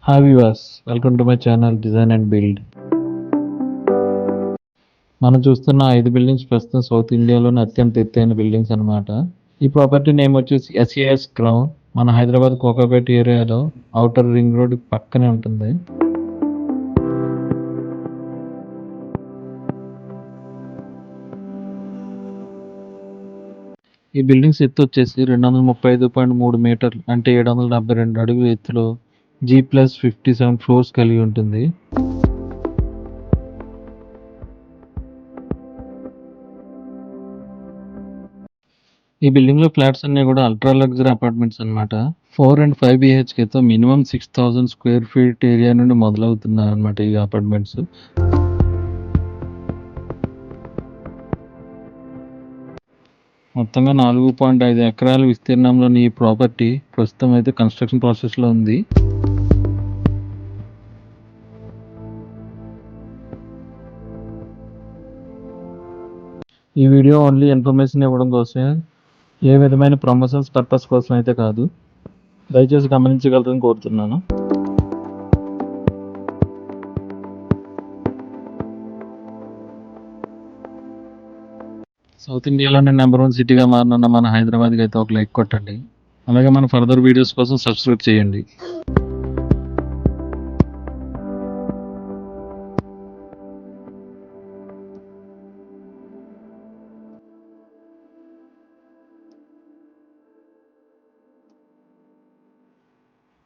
Hi viewers, welcome to my channel design and build. మనం చూస్తున్న 5 buildings ప్రస్తుతం south ఇండియాలోని అత్యంత ఎత్తైన బిల్డింగ్స్ అన్నమాట. ఈ ప్రాపర్టీ నేమ్ వచ్చేసి ఎస్ఏఎస్ క్రౌన్. మన హైదరాబాద్ కోకాపేట ఏరియాలో ఔటర్ రింగ్ రోడ్ పక్కనే ఉంటుంది. ఈ బిల్డింగ్స్ ఎత్తు వచ్చేసి 235.3 మీటర్లు, అంటే 772 అడుగుల ఎత్తులో G+57 ఫ్లోర్స్ కలిగి ఉంటుంది. ఈ బిల్డింగ్ లో ఫ్లాట్స్ అన్ని కూడా అల్ట్రా లగ్జరీ అపార్ట్మెంట్స్ అన్నమాట. 4 అండ్ 5 బిహెచ్కేతో మినిమం 6,000 స్క్వేర్ ఫీట్ ఏరియా నుండి మొదలవుతున్నాయి అన్నమాట ఈ అపార్ట్మెంట్స్. మొత్తంగా 4.5 ఎకరాల విస్తీర్ణంలోని ఈ ప్రాపర్టీ ప్రస్తుతం అయితే కన్స్ట్రక్షన్ ప్రాసెస్ లో ఉంది. ఈ వీడియో ఓన్లీ ఇన్ఫర్మేషన్ ఇవ్వడం కోసమే, ఏ విధమైన ప్రమోషన్స్ పర్పస్ కోసం అయితే కాదు. దయచేసి గమనించగలరని కోరుతున్నాను. సౌత్ ఇండియాలోనే నెంబర్ 1 సిటీగా మారనున్న మన హైదరాబాద్కి అయితే ఒక లైక్ కొట్టండి. అలాగే మన ఫర్దర్ వీడియోస్ కోసం సబ్స్క్రైబ్ చేయండి.